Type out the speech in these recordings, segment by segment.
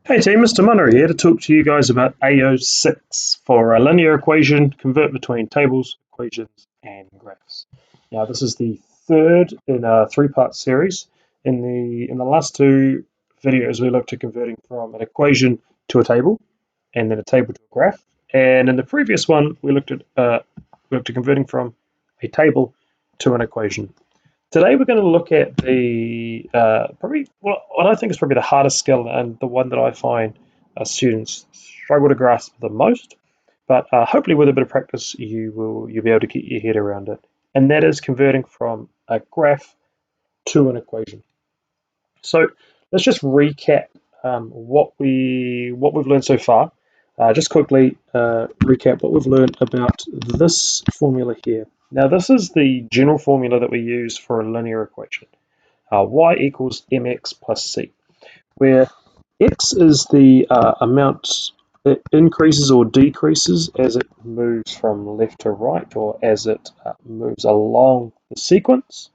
Hey team, Mr. Munro here to talk to you guys about AO6 for a linear equation, convert between tables, equations, and graphs. Now this is the third in a three-part series. In the last two videos we looked at converting from an equation to a table, and then a table to a graph. And in the previous one we looked at converting from a table to an equation. Today we're going to look at the what I think is probably the hardest skill and the one that I find students struggle to grasp the most. But hopefully, with a bit of practice, you'll be able to get your head around it, and that is converting from a graph to an equation. So let's just recap what we've learned so far. Just quickly recap what we've learned about this formula here. Now, this is the general formula that we use for a linear equation. Y equals mx plus c, where x is the amount it increases or decreases as it moves from left to right, or as it moves along the sequence,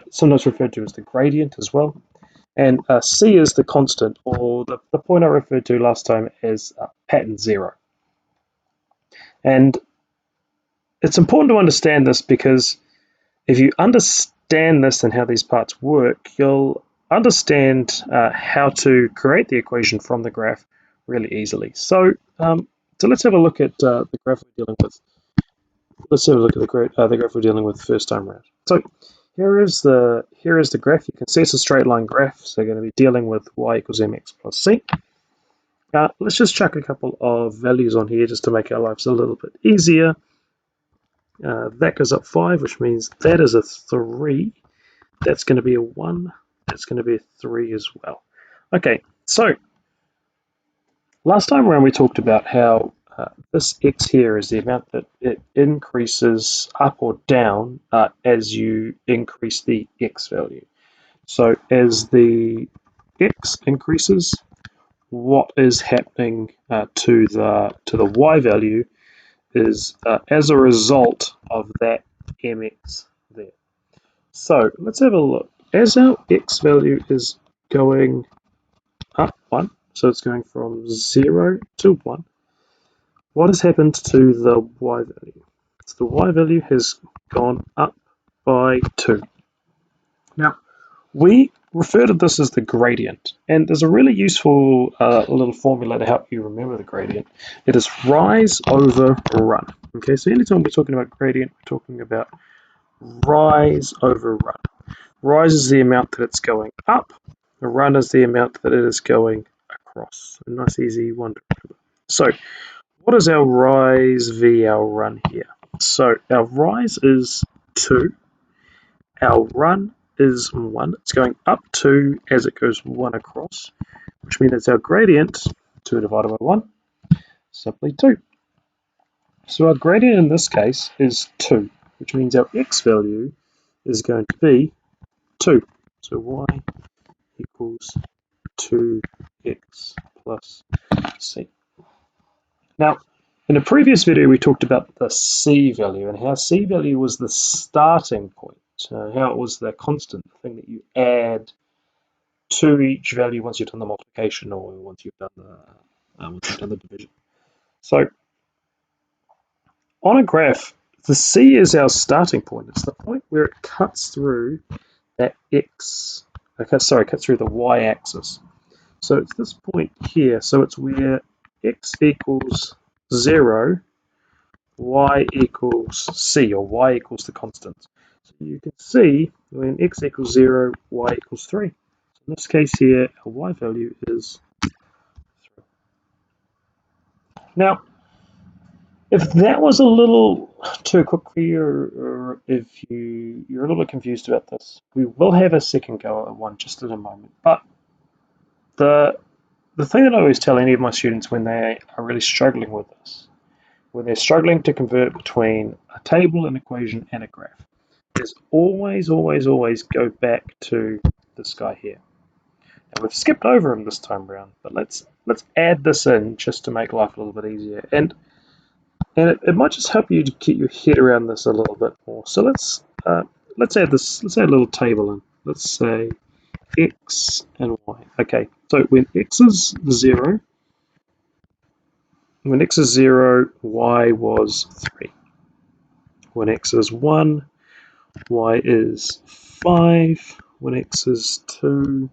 sometimes referred to as the gradient as well. And c is the constant, or the point I referred to last time as pattern 0. And it's important to understand this because if you understand this and how these parts work, you'll understand how to create the equation from the graph really easily. So let's have a look at the graph we're dealing with. Let's have a look at the graph we're dealing with first time around. So here is the graph. You can see it's a straight line graph, so we're going to be dealing with y equals mx plus c. Let's just chuck a couple of values on here just to make our lives a little bit easier. That goes up 5, which means that is a 3. That's going to be a 1. That's going to be a 3 as well. Okay, so last time around we talked about how this x here is the amount that it increases up or down as you increase the x value. So as the x increases, what is happening to the y value is as a result of that mx there. So let's have a look. As our x value is going up 1, so it's going from 0 to 1, what has happened to the y value? So the y value has gone up by 2. Now, we refer to this as the gradient, and there's a really useful little formula to help you remember the gradient. It is rise over run. Okay, so anytime we're talking about gradient, we're talking about rise over run. Rise is the amount that it's going up. The run is the amount that it is going across. A nice easy one to remember. So what is our rise v our run here? So our rise is 2. Our run is 1. It's going up 2 as it goes 1 across, which means our gradient, 2 divided by 1, simply 2. So our gradient in this case is 2, which means our x value is going to be 2. So y equals 2x plus c. Now, in a previous video, we talked about the c value and how c value was the starting point, how it was the constant, the thing that you add to each value once you've done the multiplication or once you've done the division. So on a graph, the c is our starting point. It's the point where it cuts through that cuts through the y-axis. So it's this point here. So it's where x equals 0, y equals c, or y equals the constant. So you can see when x equals 0, y equals 3. In this case here, our y value is 3. Now, if that was a little too quick for you, or if you're a little bit confused about this, we will have a second go at one just in a moment. But the thing that I always tell any of my students when they are really struggling with this, when they're struggling to convert between a table, an equation, and a graph, is always, always, always go back to this guy here. And we've skipped over him this time around, but let's add this in just to make life a little bit easier. And it might just help you to get your head around this a little bit more. So let's add a little table in. Let's say x and y. Okay, so when x is 0, y was 3. When x is 1, y is 5. When x is 2,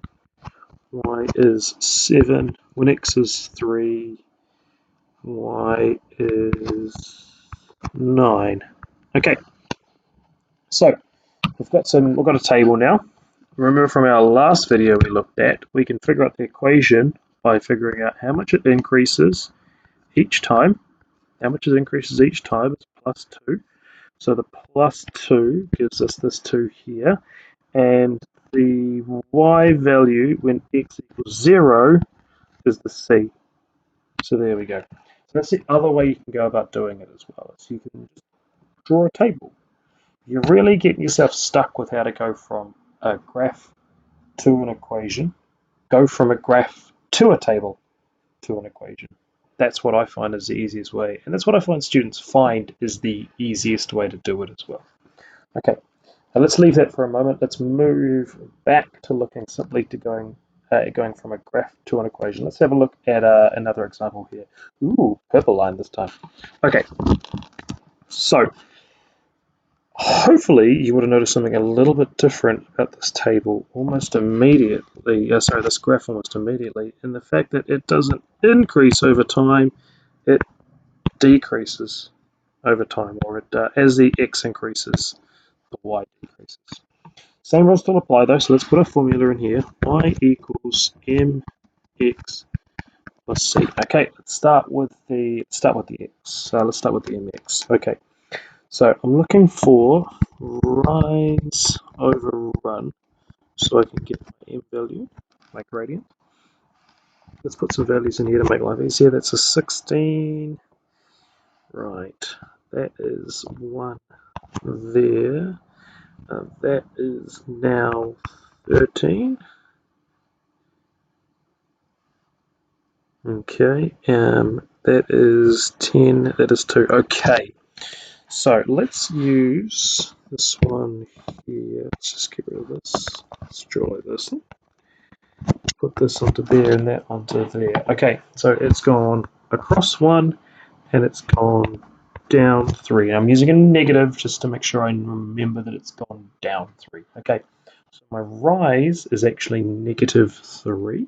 y is 7. When x is 3, y is 9. Okay, so we've got a table now. Remember from our last video we looked at, we can figure out the equation by figuring out how much it increases each time. How much it increases each time is plus 2. So the plus 2 gives us this 2 here. And the y value when x equals 0 is the c. So there we go. So that's the other way you can go about doing it as well. So you can just draw a table. You're really getting yourself stuck with how to go from a graph to an equation. Go from a graph to a table to an equation. That's what I find is the easiest way. And that's what I find students find is the easiest way to do it as well. Okay, now let's leave that for a moment. Let's move back to looking simply to going from a graph to an equation. Let's have a look at another example here. Ooh, purple line this time. Okay, so hopefully you would have noticed something a little bit different about this table almost immediately, this graph almost immediately, and the fact that it doesn't increase over time, it decreases over time, or as the x increases, the y decreases. Same rules still apply though, so let's put a formula in here. Y equals mx plus c. Okay, let's start with the x. Let's start with the mx. Okay, so I'm looking for rise over run, so I can get my m value, my gradient. Let's put some values in here to make life easier. That's a 16. Right, that is 1 there. That is now 13. Okay, that is 10, that is 2. Okay, so let's use this one here. Let's just get rid of this. Let's draw this. Put this onto there and that onto there. Okay, so it's gone across 1 and it's gone down 3. I'm using a negative just to make sure I remember that it's gone down 3. Okay, so my rise is actually negative 3.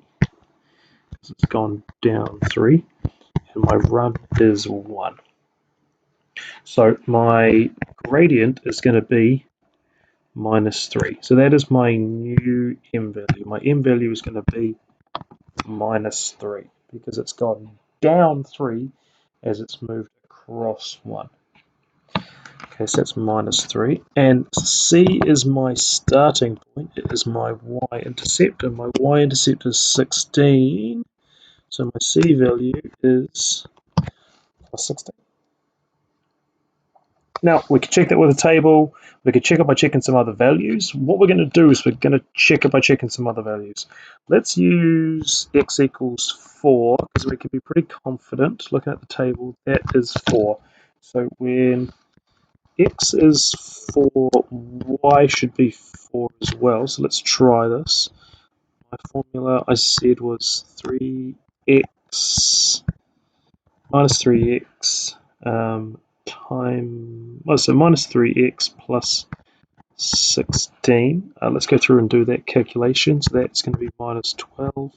It's gone down 3. And my run is 1. So my gradient is going to be minus 3. So that is my new m value. My m value is going to be minus 3 because it's gone down 3 as it's moved across 1. Okay, so that's minus 3. And C is my starting point. It is my y-intercept, and my y-intercept is 16. So my C value is plus 16. Now, we can check that with a table. We can check it by checking some other values. What we're going to do is we're going to check it by checking some other values. Let's use x equals 4, because we can be pretty confident looking at the table that is 4. So when x is 4, y should be 4 as well. So let's try this. My formula I said was 3x minus 3x so minus 3x plus 16. Let's go through and do that calculation. So that's going to be minus 12.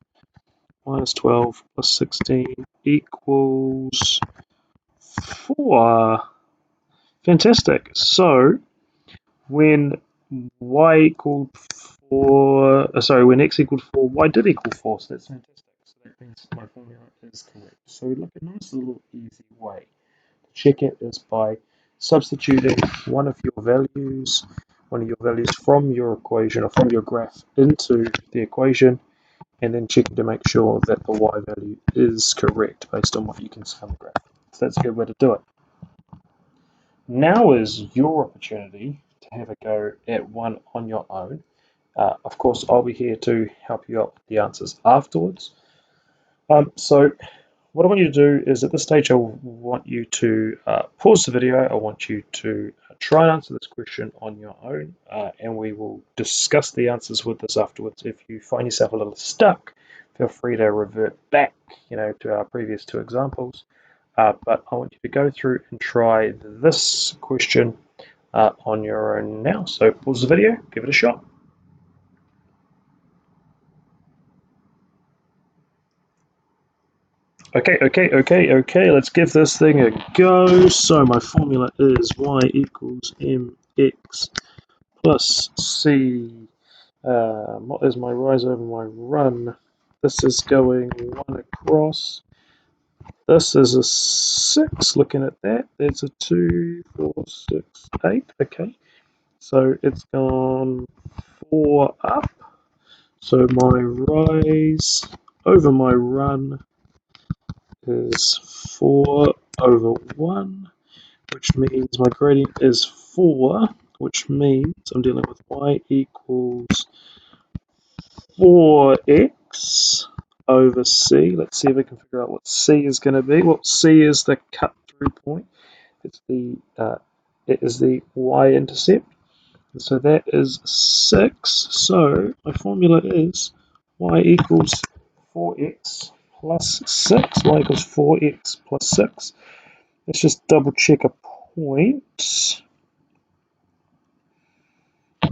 Minus 12 plus 16 equals 4. Fantastic. So when y equaled 4, when x equaled 4, y did equal 4. So that's fantastic. So that means my formula is correct. So look, a nice little easy way check it is by substituting one of your values from your equation or from your graph into the equation, and then checking to make sure that the y value is correct based on what you can see on the graph. So that's a good way to do it. Now is your opportunity to have a go at one on your own. Of course, I'll be here to help you out with the answers afterwards. So what I want you to do is at this stage I want you to pause the video. I want you to try and answer this question on your own, and we will discuss the answers with us afterwards. If you find yourself a little stuck, feel free to revert back, to our previous two examples. But I want you to go through and try this question on your own now. So pause the video, give it a shot. Okay, let's give this thing a go. So my formula is y equals mx plus c. What is my rise over my run? This is going 1 across. This is a 6, looking at that. There's a 2, 4, 6, 8. Okay, so it's gone 4 up. So my rise over my run is 4 over 1, which means my gradient is 4, which means I'm dealing with y equals 4x over c. Let's see if we can figure out what c is going to be. Well, c is the cut-through point. It is the y-intercept. So that is 6. So my formula is y equals 4x plus 6. Y equals 4x plus 6. Let's just double check a point.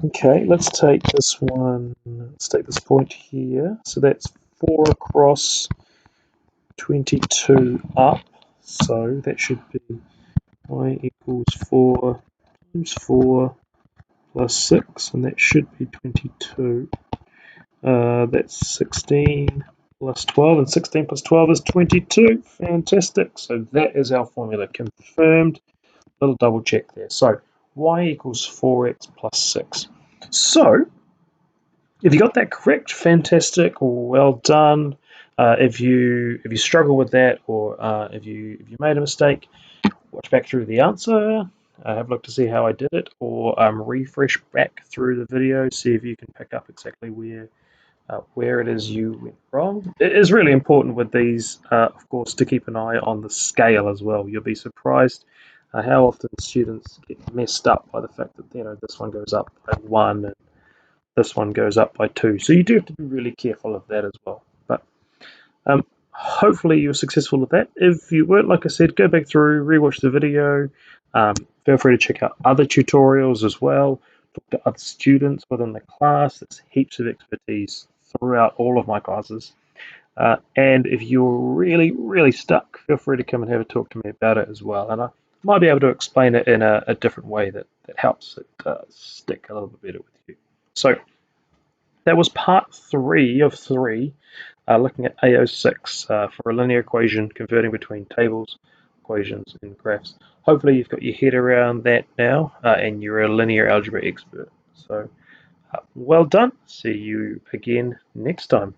Okay, let's take this one. Let's take this point here. So that's 4 across 22 up. So that should be y equals 4 times 4 plus 6, and that should be 22. That's 16 plus 12, and 16 plus 12 is 22. Fantastic. So that is our formula confirmed. Little double check there. So y equals 4x plus 6. So if you got that correct, fantastic, well done. If you struggle with that, or if you made a mistake, watch back through the answer. Have a look to see how I did it, or refresh back through the video, see if you can pick up exactly where it is you went wrong. It is really important with these, of course, to keep an eye on the scale as well. You'll be surprised how often students get messed up by the fact that this one goes up by 1 and this one goes up by 2. So you do have to be really careful of that as well. But hopefully you're successful with that. If you weren't, like I said, go back through, rewatch the video. Feel free to check out other tutorials as well. Talk to other students within the class. There's heaps of expertise throughout all of my classes. And if you're really, really stuck, feel free to come and have a talk to me about it as well. And I might be able to explain it in a different way that helps it stick a little bit better with you. So that was part 3 of 3, looking at AO6 for a linear equation converting between tables, equations, and graphs. Hopefully you've got your head around that now, and you're a linear algebra expert. So well done. See you again next time.